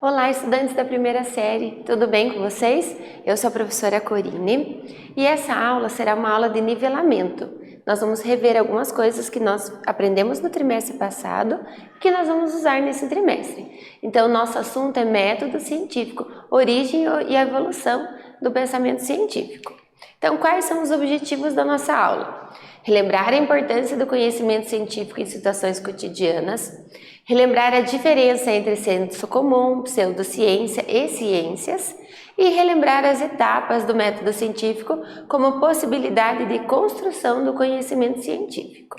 Olá, estudantes da primeira série, tudo bem com vocês? Eu sou a professora Corine e essa aula será uma aula de nivelamento. Nós vamos rever algumas coisas que nós aprendemos no trimestre passado e que nós vamos usar nesse trimestre. Então, nosso assunto é método científico, origem e evolução do pensamento científico. Então, quais são os objetivos da nossa aula? Relembrar a importância do conhecimento científico em situações cotidianas, relembrar a diferença entre senso comum, pseudociência e ciências e relembrar as etapas do método científico como possibilidade de construção do conhecimento científico.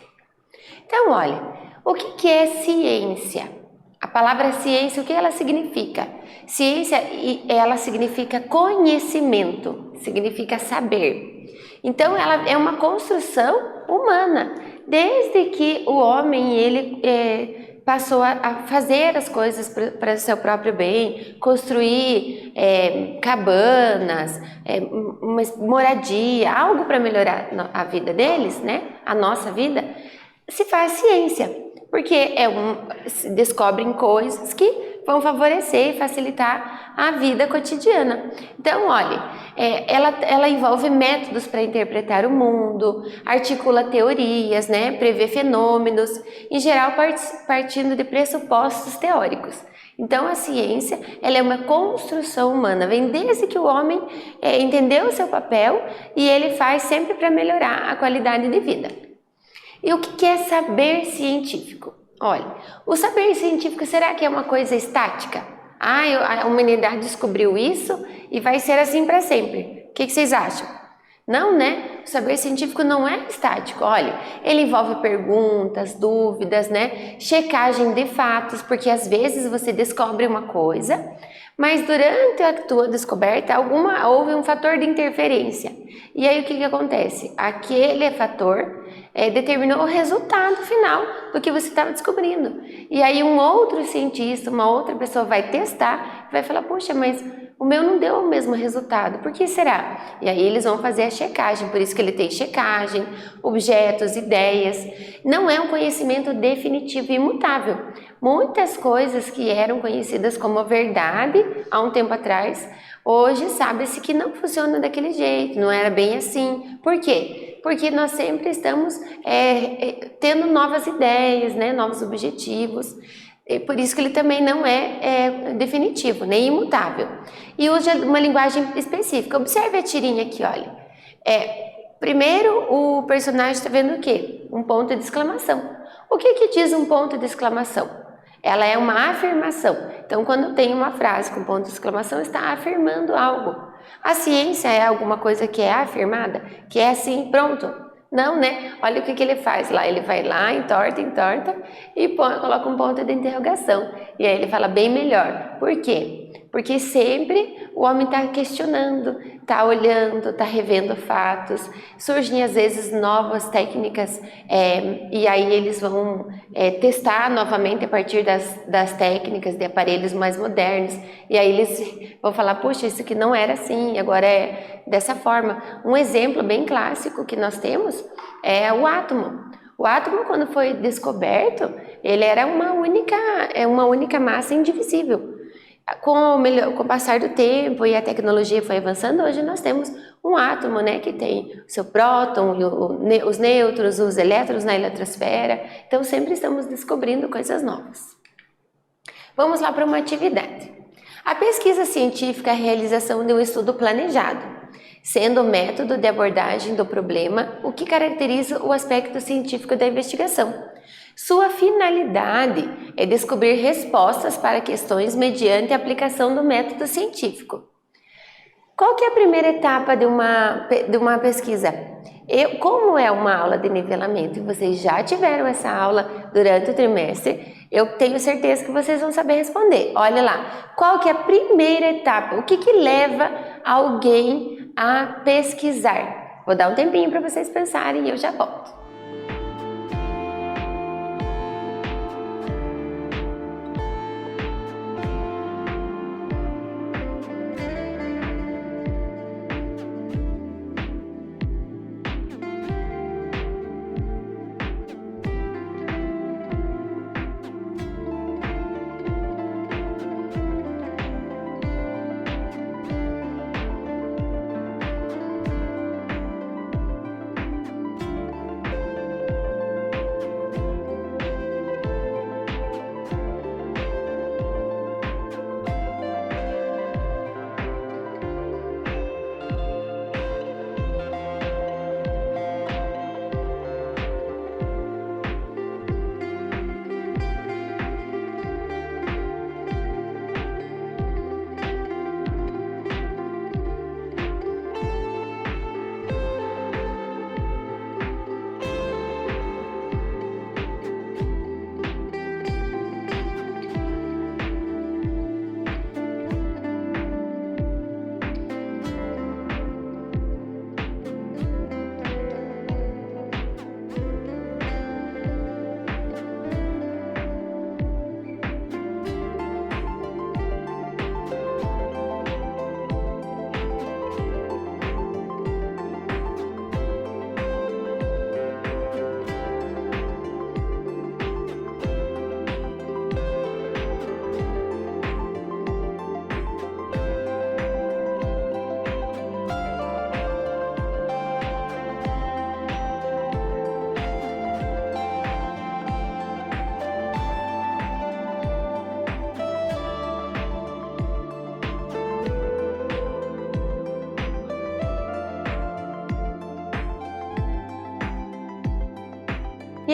Então, olha, o que é ciência? A palavra ciência, o que ela significa? Ciência, ela significa conhecimento, significa saber. Então, ela é uma construção humana, desde que o homem passou a fazer as coisas para o seu próprio bem, construir cabanas, uma moradia, algo para melhorar a vida deles, né? A nossa vida, se faz ciência, porque se descobrem coisas que vão favorecer e facilitar a vida cotidiana. Então, olha, ela envolve métodos para interpretar o mundo, articula teorias, né, prevê fenômenos, em geral partindo de pressupostos teóricos. Então, a ciência, ela é uma construção humana, vem desde que o homem entendeu o seu papel e ele faz sempre para melhorar a qualidade de vida. E o que é saber científico? Olha, o saber científico, será que é uma coisa estática? A humanidade descobriu isso e vai ser assim para sempre. O que vocês acham? Não, né? O saber científico não é estático. Olha, ele envolve perguntas, dúvidas, né? Checagem de fatos, porque às vezes você descobre uma coisa, mas durante a tua descoberta houve um fator de interferência. E aí o que acontece? Aquele fator determinou o resultado final do que você estava descobrindo. E aí um outro cientista, uma outra pessoa vai testar e vai falar, poxa, mas o meu não deu o mesmo resultado, por que será? E aí eles vão fazer a checagem, por isso que ele tem checagem, objetos, ideias. Não é um conhecimento definitivo e imutável. Muitas coisas que eram conhecidas como verdade há um tempo atrás, hoje sabe-se que não funciona daquele jeito, não era bem assim. Por quê? Porque nós sempre estamos tendo novas ideias, né, novos objetivos. Por isso que ele também não é definitivo, nem imutável. E usa uma linguagem específica. Observe a tirinha aqui, olha. Primeiro, o personagem está vendo o quê? Um ponto de exclamação. O que diz um ponto de exclamação? Ela é uma afirmação. Então, quando tem uma frase com ponto de exclamação, está afirmando algo. A ciência é alguma coisa que é afirmada? Que é assim, pronto? Não, né? Olha o que ele faz lá. Ele vai lá, entorta e coloca um ponto de interrogação. E aí ele fala bem melhor. Por quê? Porque sempre o homem está questionando, está olhando, está revendo fatos. Surgem às vezes novas técnicas e aí eles vão testar novamente a partir das técnicas de aparelhos mais modernos. E aí eles vão falar, poxa, isso aqui não era assim, agora é dessa forma. Um exemplo bem clássico que nós temos é o átomo. O átomo, quando foi descoberto, ele era uma única massa indivisível. Com o passar do tempo e a tecnologia foi avançando, hoje nós temos um átomo, né, que tem o seu próton, os nêutrons, os elétrons na eletrosfera. Então, sempre estamos descobrindo coisas novas. Vamos lá para uma atividade. A pesquisa científica é a realização de um estudo planejado, sendo o método de abordagem do problema o que caracteriza o aspecto científico da investigação. Sua finalidade é descobrir respostas para questões mediante a aplicação do método científico. Qual que é a primeira etapa de uma pesquisa? Como é uma aula de nivelamento e vocês já tiveram essa aula durante o trimestre, eu tenho certeza que vocês vão saber responder. Olha lá, qual que é a primeira etapa? O que leva alguém a pesquisar? Vou dar um tempinho para vocês pensarem e eu já volto.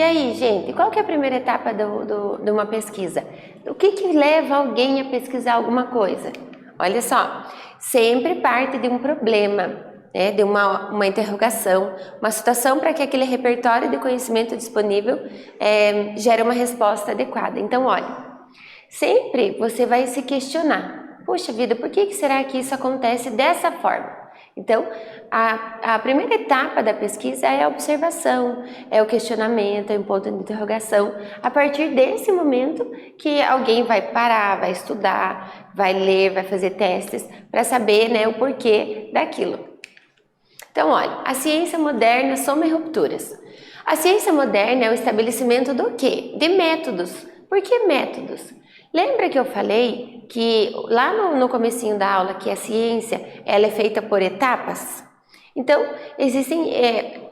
E aí, gente, qual que é a primeira etapa de uma pesquisa? O que leva alguém a pesquisar alguma coisa? Olha só, sempre parte de um problema, né, de uma interrogação, uma situação para que aquele repertório de conhecimento disponível gere uma resposta adequada. Então, olha, sempre você vai se questionar, puxa vida, por que será que isso acontece dessa forma? Então, a primeira etapa da pesquisa é a observação, é o questionamento, é um ponto de interrogação. A partir desse momento que alguém vai parar, vai estudar, vai ler, vai fazer testes para saber, né, o porquê daquilo. Então, olha, a ciência moderna soma rupturas. A ciência moderna é o estabelecimento do quê? De métodos. Por que métodos? Lembra que eu falei que lá no comecinho da aula que a ciência ela é feita por etapas? Então, existem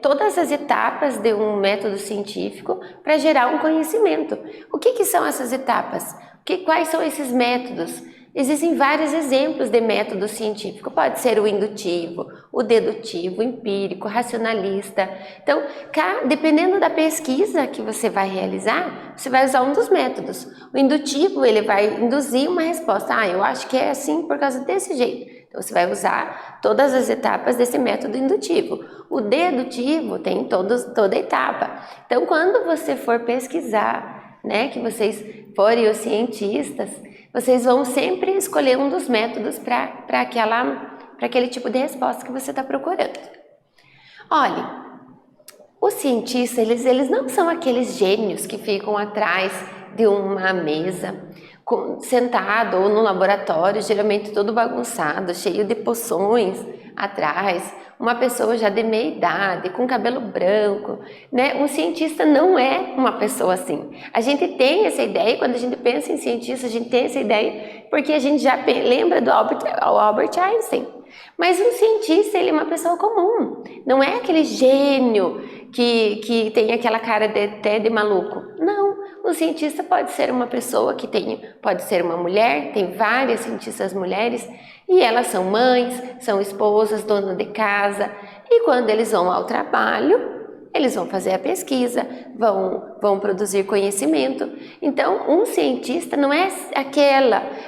todas as etapas de um método científico para gerar um conhecimento. O que são essas etapas? Quais são esses métodos? Existem vários exemplos de método científico, pode ser o indutivo, o dedutivo, o empírico, racionalista. Então, dependendo da pesquisa que você vai realizar, você vai usar um dos métodos. O indutivo, ele vai induzir uma resposta, eu acho que é assim por causa desse jeito. Então, você vai usar todas as etapas desse método indutivo. O dedutivo tem toda a etapa. Então, quando você for pesquisar, né, que vocês forem os cientistas, vocês vão sempre escolher um dos métodos para aquele tipo de resposta que você está procurando. Olha, os cientistas, eles não são aqueles gênios que ficam atrás de uma mesa, sentado ou no laboratório, geralmente todo bagunçado, cheio de poções atrás, uma pessoa já de meia idade, com cabelo branco, né? Um cientista não é uma pessoa assim. A gente tem essa ideia, quando a gente pensa em cientista, a gente tem essa ideia porque a gente já lembra do Albert Einstein. Mas um cientista, ele é uma pessoa comum, não é aquele gênio que tem aquela cara até de maluco. Não, um cientista pode ser uma pessoa pode ser uma mulher, tem várias cientistas mulheres, e elas são mães, são esposas, donas de casa, e quando eles vão ao trabalho, eles vão fazer a pesquisa, vão produzir conhecimento. Então, um cientista não é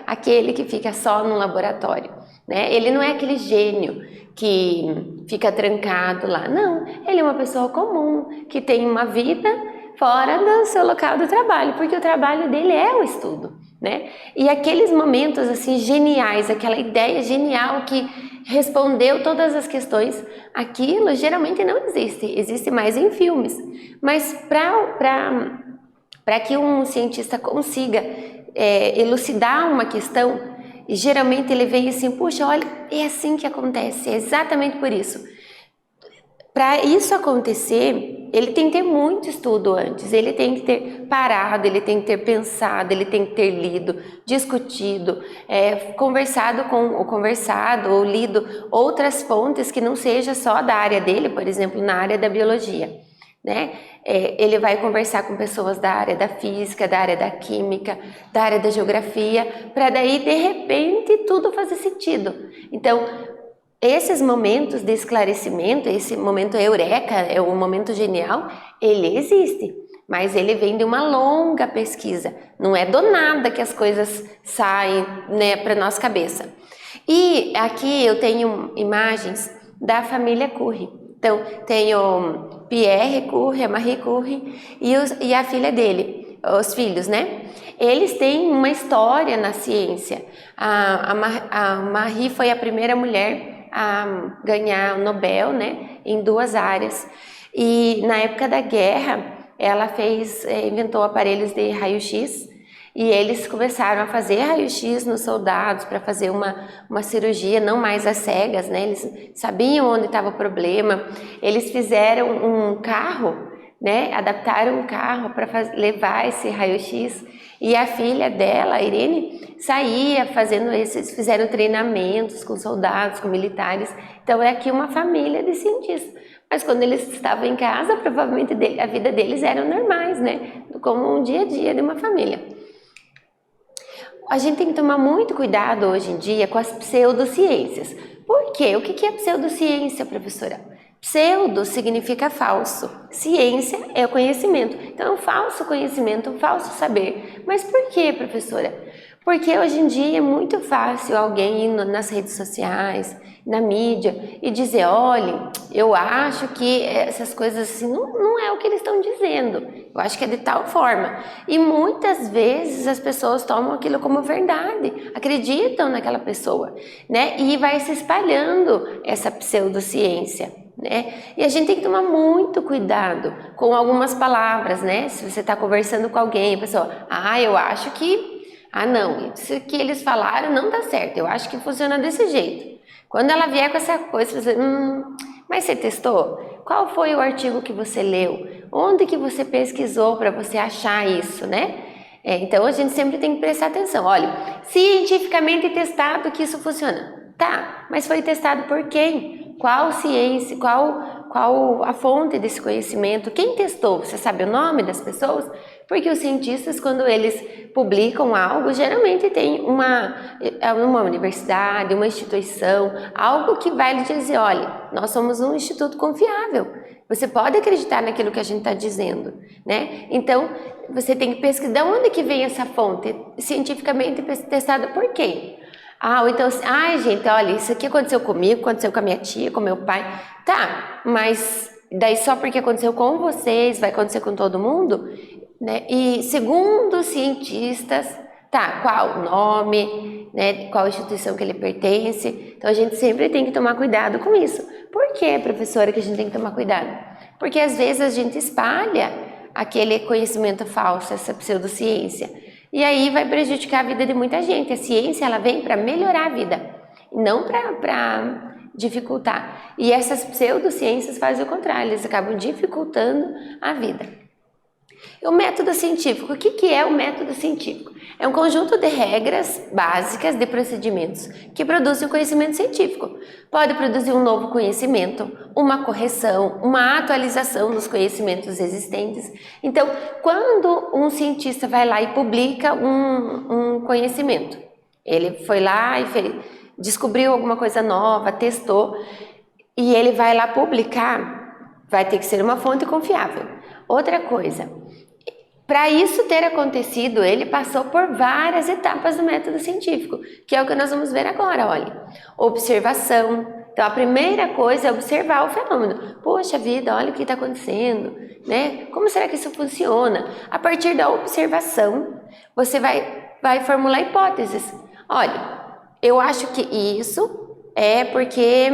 aquele que fica só no laboratório, né? Ele não é aquele gênio que fica trancado lá. Não, ele é uma pessoa comum, que tem uma vida fora do seu local do trabalho, porque o trabalho dele é o estudo, né? E aqueles momentos assim geniais, aquela ideia genial que respondeu todas as questões, aquilo geralmente não existe mais em filmes. Mas para que um cientista consiga elucidar uma questão, geralmente ele vem assim, puxa, olha, é assim que acontece, é exatamente por isso. Para isso acontecer, ele tem que ter muito estudo antes, ele tem que ter parado, ele tem que ter pensado, ele tem que ter lido, discutido, conversado ou lido outras fontes que não seja só da área dele, por exemplo, na área da biologia, né? Ele vai conversar com pessoas da área da física, da área da química, da área da geografia, para daí, de repente, tudo fazer sentido. Então, esses momentos de esclarecimento, esse momento eureka, é o momento genial, ele existe, mas ele vem de uma longa pesquisa. Não é do nada que as coisas saem, né, para nossa cabeça. E aqui eu tenho imagens da família Curie. Então, tem o Pierre Curie, a Marie Curie e a filha dele, os filhos, né? Eles têm uma história na ciência. A Marie foi a primeira mulher a ganhar o Nobel, né, em 2 áreas. E na época da guerra, ela inventou aparelhos de raio-x, e eles começaram a fazer raio-x nos soldados para fazer uma cirurgia, não mais às cegas, né? Eles sabiam onde estava o problema. Eles fizeram um carro, né? Adaptaram um carro para levar esse raio-x. E a filha dela, a Irene, saía fizeram treinamentos com soldados, com militares. Então é aqui uma família de cientistas. Mas quando eles estavam em casa, provavelmente a vida deles eram normais, né? Como um dia a dia de uma família. A gente tem que tomar muito cuidado hoje em dia com as pseudociências. Por quê? O que é pseudociência, professora? Pseudo significa falso. Ciência é o conhecimento. Então, falso conhecimento, falso saber. Mas por que, professora? Porque hoje em dia é muito fácil alguém ir nas redes sociais, na mídia, e dizer, olha, eu acho que essas coisas assim não é o que eles estão dizendo. Eu acho que é de tal forma. E muitas vezes as pessoas tomam aquilo como verdade, acreditam naquela pessoa, né? E vai se espalhando essa pseudociência, né? E a gente tem que tomar muito cuidado com algumas palavras, né? Se você está conversando com alguém, a pessoa, eu acho que, não, isso que eles falaram não dá certo, eu acho que funciona desse jeito. Quando ela vier com essa coisa, você, mas você testou? Qual foi o artigo que você leu? Onde que você pesquisou para você achar isso, né? Então a gente sempre tem que prestar atenção. Olha, cientificamente testado que isso funciona. Tá, mas foi testado por quem? Qual ciência? Qual a fonte desse conhecimento? Quem testou? Você sabe o nome das pessoas? Porque os cientistas, quando eles publicam algo, geralmente tem uma universidade, uma instituição, algo que vai lhe dizer, olha, nós somos um instituto confiável. Você pode acreditar naquilo que a gente está dizendo, né? Então, você tem que pesquisar de onde que vem essa fonte, cientificamente testada por quem? Ou então, gente, olha, isso aqui aconteceu comigo, aconteceu com a minha tia, com meu pai. Tá, mas daí só porque aconteceu com vocês, vai acontecer com todo mundo? Né? E segundo cientistas, qual o nome, né? Qual instituição que ele pertence? Então a gente sempre tem que tomar cuidado com isso. Por que, professora, que a gente tem que tomar cuidado? Porque às vezes a gente espalha aquele conhecimento falso, essa pseudociência, e aí vai prejudicar a vida de muita gente. A ciência, ela vem para melhorar a vida, não para dificultar. E essas pseudociências fazem o contrário, eles acabam dificultando a vida. E o método científico, o que é o método científico? É um conjunto de regras básicas de procedimentos que produzem o conhecimento científico. Pode produzir um novo conhecimento, uma correção, uma atualização dos conhecimentos existentes. Então, quando um cientista vai lá e publica um conhecimento, ele foi lá e descobriu alguma coisa nova, testou, e ele vai lá publicar, vai ter que ser uma fonte confiável. Outra coisa, para isso ter acontecido, ele passou por várias etapas do método científico, que é o que nós vamos ver agora, olha. Observação. Então, a primeira coisa é observar o fenômeno. Poxa vida, olha o que está acontecendo, né? Como será que isso funciona? A partir da observação, você vai formular hipóteses. Olha, eu acho que isso é porque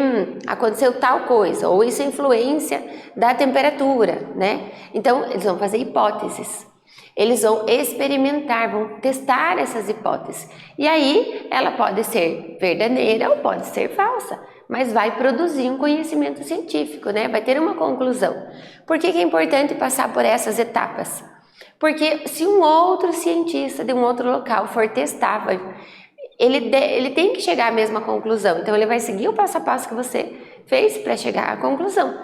aconteceu tal coisa, ou isso é influência da temperatura, né? Então, eles vão fazer hipóteses. Eles vão experimentar, vão testar essas hipóteses. E aí, ela pode ser verdadeira ou pode ser falsa, mas vai produzir um conhecimento científico, né? Vai ter uma conclusão. Por que é importante passar por essas etapas? Porque se um outro cientista de um outro local for testar, ele tem que chegar à mesma conclusão. Então, ele vai seguir o passo a passo que você fez para chegar à conclusão.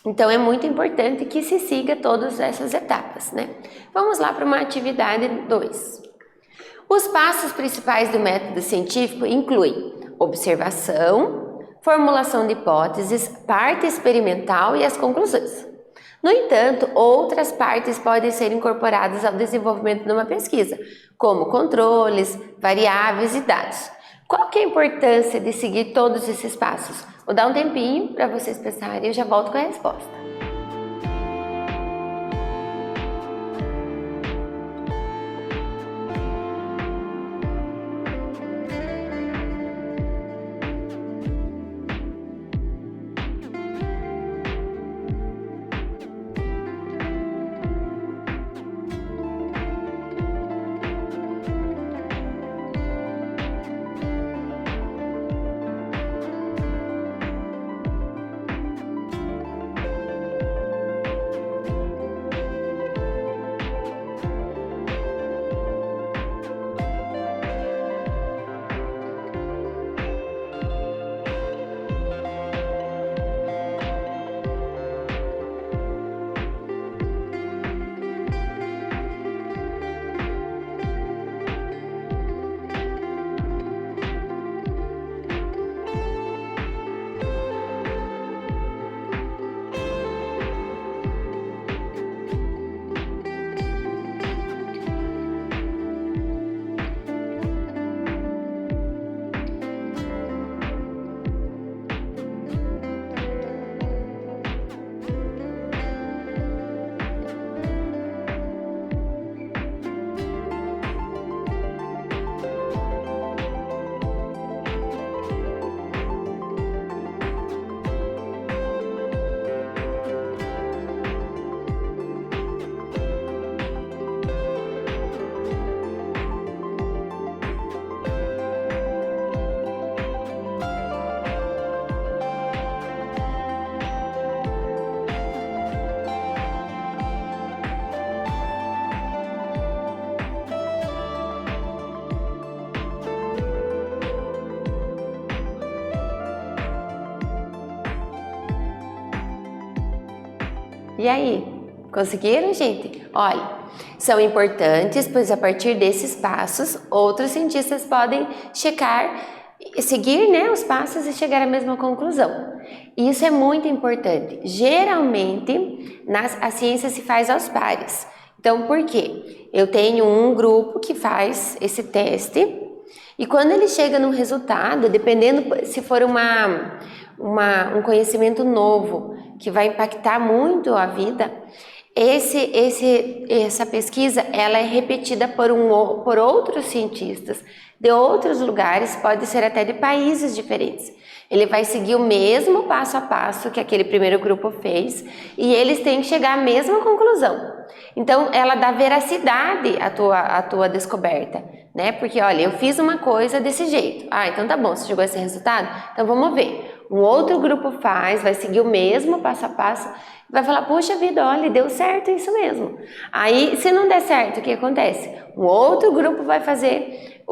Então, é muito importante que se siga todas essas etapas, né? Vamos lá para uma atividade 2. Os passos principais do método científico incluem observação, formulação de hipóteses, parte experimental e as conclusões. No entanto, outras partes podem ser incorporadas ao desenvolvimento de uma pesquisa, como controles, variáveis e dados. Qual que é a importância de seguir todos esses passos? Vou dar um tempinho para vocês pensarem e eu já volto com a resposta. E aí, conseguiram, gente? Olha, são importantes, pois a partir desses passos, outros cientistas podem seguir, né, os passos e chegar à mesma conclusão. Isso é muito importante. Geralmente, a ciência se faz aos pares. Então, por quê? Eu tenho um grupo que faz esse teste e quando ele chega num resultado, dependendo se for um conhecimento novo que vai impactar muito a vida, essa pesquisa ela é repetida por outros cientistas de outros lugares, pode ser até de países diferentes. Ele vai seguir o mesmo passo a passo que aquele primeiro grupo fez e eles têm que chegar à mesma conclusão. Então, ela dá veracidade à tua descoberta, né? Porque, olha, eu fiz uma coisa desse jeito. Ah, então tá bom, você chegou a esse resultado? Então vamos ver. Um outro grupo vai seguir o mesmo passo a passo, vai falar, puxa vida, olha, deu certo isso mesmo. Aí, se não der certo, o que acontece? Um outro grupo vai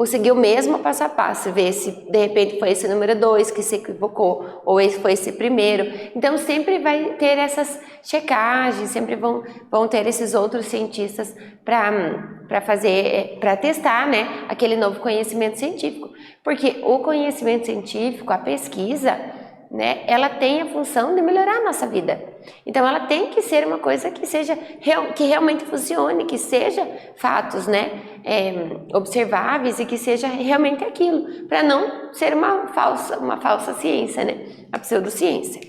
seguir o mesmo passo a passo, ver se de repente foi esse número 2 que se equivocou, ou esse foi esse primeiro. Então sempre vai ter essas checagens, sempre vão ter esses outros cientistas para testar, né, aquele novo conhecimento científico. Porque o conhecimento científico, a pesquisa, né, ela tem a função de melhorar a nossa vida. Então ela tem que ser uma coisa que realmente funcione, que seja fatos, né, observáveis e que seja realmente aquilo, para não ser uma falsa ciência, né, a pseudociência.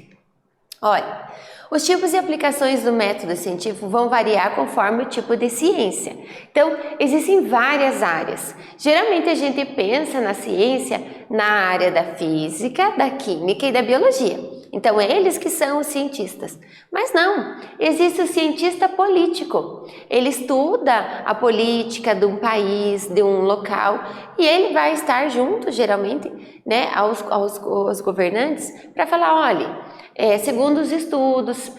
Olha, os tipos e aplicações do método científico vão variar conforme o tipo de ciência. Então, existem várias áreas. Geralmente a gente pensa na ciência na área da física, da química e da biologia. Então, eles que são os cientistas. Mas não, existe o cientista político. Ele estuda a política de um país, de um local, e ele vai estar junto, geralmente, né, aos governantes, para falar, olha, segundo os estudos,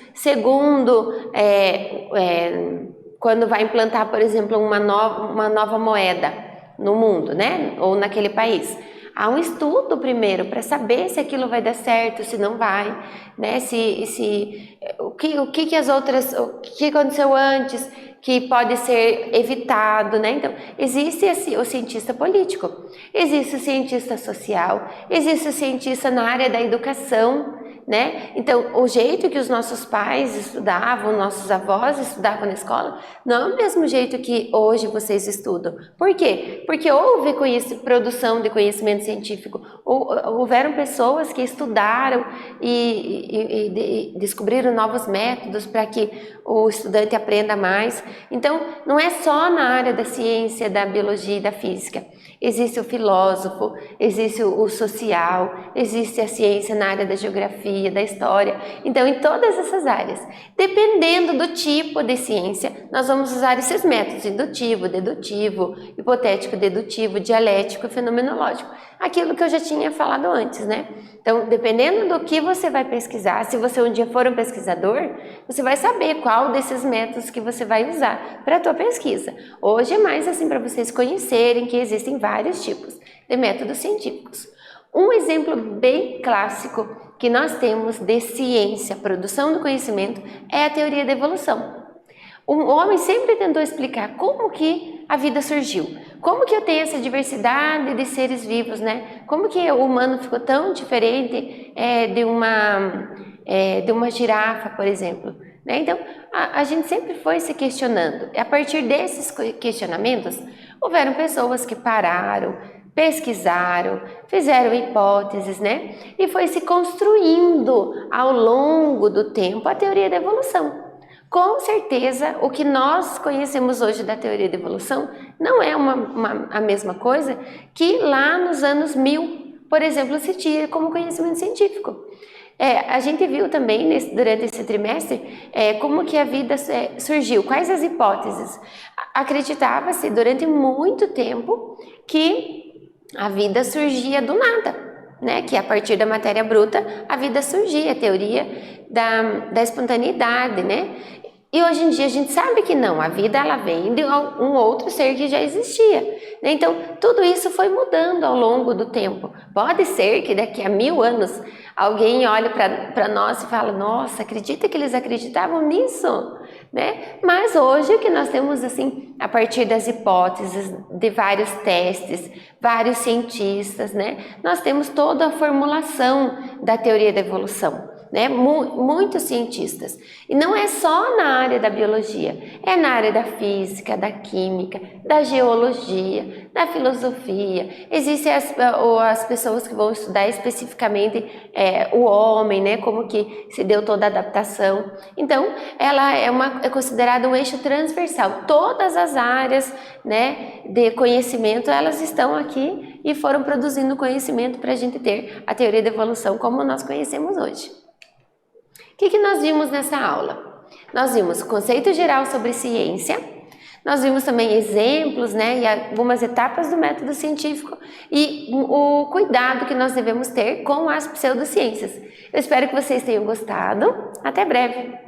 quando vai implantar, por exemplo, uma nova moeda no mundo, né, ou naquele país, há um estudo primeiro para saber se aquilo vai dar certo, se não vai, né, o que aconteceu antes, que pode ser evitado, né? Então, existe o cientista político, existe o cientista social, existe o cientista na área da educação, né? Então, o jeito que os nossos pais estudavam, nossos avós estudavam na escola, não é o mesmo jeito que hoje vocês estudam. Por quê? Porque houve produção de conhecimento científico, houveram pessoas que estudaram e descobriram novos métodos para que o estudante aprenda mais. Então, não é só na área da ciência, da biologia e da física. Existe o filósofo, existe o social, existe a ciência na área da geografia, da história. Então, em todas essas áreas, dependendo do tipo de ciência, nós vamos usar esses métodos: indutivo, dedutivo, hipotético, dedutivo, dialético e fenomenológico. Aquilo que eu já tinha falado antes, né? Então, dependendo do que você vai pesquisar, se você um dia for um pesquisador, você vai saber qual desses métodos que você vai usar para a tua pesquisa. Hoje é mais assim para vocês conhecerem que existem vários tipos de métodos científicos. Um exemplo bem clássico que nós temos de ciência, produção do conhecimento, é a teoria da evolução. O homem sempre tentou explicar como que a vida surgiu, como que eu tenho essa diversidade de seres vivos, né? Como que o humano ficou tão diferente de uma girafa, por exemplo, né? Então, a gente sempre foi se questionando. A partir desses questionamentos, houveram pessoas que pararam, pesquisaram, fizeram hipóteses, né? E foi se construindo ao longo do tempo a teoria da evolução. Com certeza, o que nós conhecemos hoje da teoria da evolução não é a mesma coisa que lá nos anos 1000, por exemplo, se tinha como conhecimento científico. A gente viu também durante esse trimestre como que a vida surgiu, quais as hipóteses. Acreditava-se durante muito tempo que a vida surgia do nada, né? Que a partir da matéria bruta a vida surgia, a teoria da espontaneidade, né? E hoje em dia a gente sabe que não, a vida ela vem de um outro ser que já existia, né? Então tudo isso foi mudando ao longo do tempo. Pode ser que daqui a 1000 anos alguém olhe para nós e fala, nossa, acredita que eles acreditavam nisso? Né? Mas hoje o que nós temos assim, a partir das hipóteses, de vários testes, vários cientistas, né? Nós temos toda a formulação da teoria da evolução. Né? Muitos cientistas. E não é só na área da biologia, é na área da física, da química, da geologia, da filosofia. Existem as pessoas que vão estudar especificamente o homem, né? Como que se deu toda a adaptação. Então, ela é considerada um eixo transversal. Todas as áreas, né, de conhecimento, elas estão aqui e foram produzindo conhecimento para a gente ter a teoria da evolução como nós conhecemos hoje. O que nós vimos nessa aula? Nós vimos o conceito geral sobre ciência, nós vimos também exemplos, né, e algumas etapas do método científico e o cuidado que nós devemos ter com as pseudociências. Eu espero que vocês tenham gostado. Até breve!